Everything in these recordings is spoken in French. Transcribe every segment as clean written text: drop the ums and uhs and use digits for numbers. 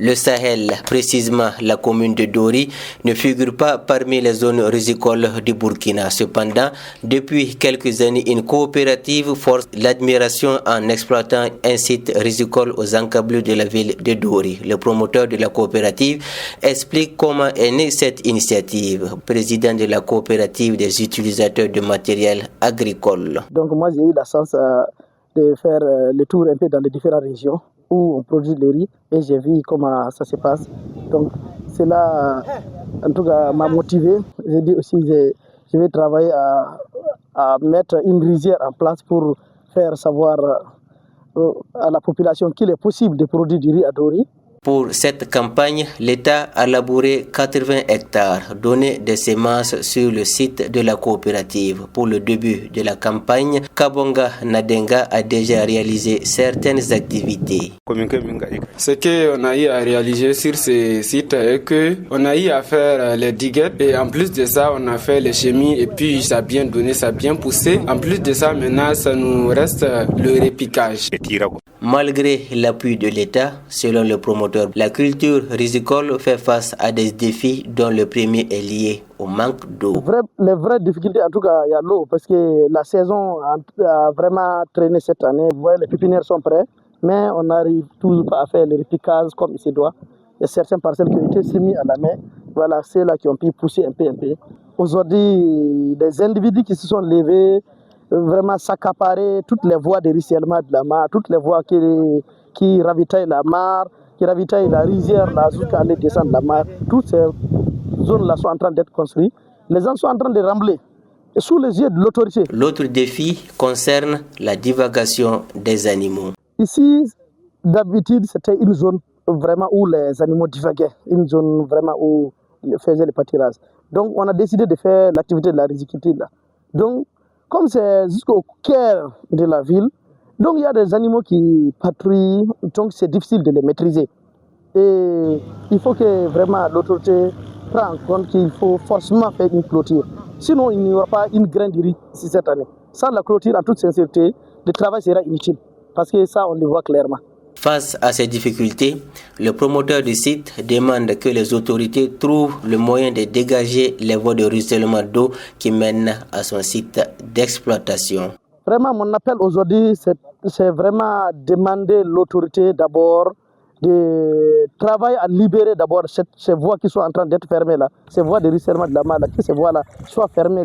Le Sahel, précisément la commune de Dori, ne figure pas parmi les zones rizicoles du Burkina. Cependant, depuis quelques années, une coopérative force l'admiration en exploitant un site rizicole aux encablures de la ville de Dori. Le promoteur de la coopérative explique comment est née cette initiative. Président de la coopérative des utilisateurs de matériel agricole. Donc moi j'ai eu la chance de faire le tour un peu dans les différentes régions où on produit le riz et j'ai vu comment ça se passe. Donc cela en tout cas m'a motivé. J'ai dit aussi je vais travailler à mettre une rizière en place pour faire savoir à la population qu'il est possible de produire du riz à Dori. Pour cette campagne, l'État a labouré 80 hectares, donné des semences sur le site de la coopérative. Pour le début de la campagne, Kabonga Nadenga a déjà réalisé certaines activités. Ce qu'on a eu à réaliser sur ces sites est qu'on a eu à faire les diguettes et en plus de ça, on a fait les chemis et puis ça a bien donné, ça a bien poussé. En plus de ça, maintenant, ça nous reste le repiquage. Malgré l'appui de l'État, selon le promoteur, la culture rizicole fait face à des défis dont le premier est lié au manque d'eau. Les vraies difficultés, en tout cas, il y a l'eau parce que la saison a vraiment traîné cette année. Vous voyez, les pépinières sont prêts, mais on n'arrive toujours pas à faire le repiquage comme il se doit. Il y a certaines parcelles qui ont été semis à la main. Voilà, c'est là qui ont pu pousser un peu. Aujourd'hui, des individus qui se sont levés, vraiment s'accaparer toutes les voies de ruissellement de la mare, toutes les voies qui ravitaillent la mare, qui ravitaillent la rizière, là, jusqu'à aller descendre la mare. Toutes ces zones-là sont en train d'être construites. Les gens sont en train de rembler sous les yeux de l'autorité. L'autre défi concerne la divagation des animaux. Ici, d'habitude, c'était une zone vraiment où les animaux divaguaient, une zone vraiment où ils faisaient le pâturage. Donc, on a décidé de faire l'activité de la riziculture là. Donc, comme c'est jusqu'au cœur de la ville, donc il y a des animaux qui patrouillent, donc c'est difficile de les maîtriser. Et il faut que vraiment l'autorité prenne en compte qu'il faut forcément faire une clôture. Sinon, il n'y aura pas une graine de riz cette année. Sans la clôture, en toute sincérité, le travail sera inutile. Parce que ça, on le voit clairement. Face à ces difficultés, le promoteur du site demande que les autorités trouvent le moyen de dégager les voies de ruissellement d'eau qui mènent à son site d'exploitation. Vraiment, mon appel aujourd'hui, c'est vraiment demander l'autorité d'abord de travailler à libérer d'abord ces voies qui sont en train d'être fermées là, ces voies de ruissellement de la mare, que ces voies là soient fermées,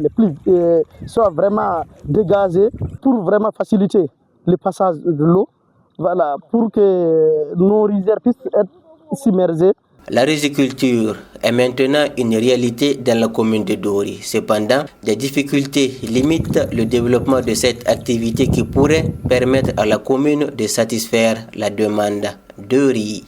soient vraiment dégagées pour vraiment faciliter le passage de l'eau. Voilà, pour que nos rizières puissent être submergées. La riziculture est maintenant une réalité dans la commune de Dori. Cependant, des difficultés limitent le développement de cette activité qui pourrait permettre à la commune de satisfaire la demande de riz.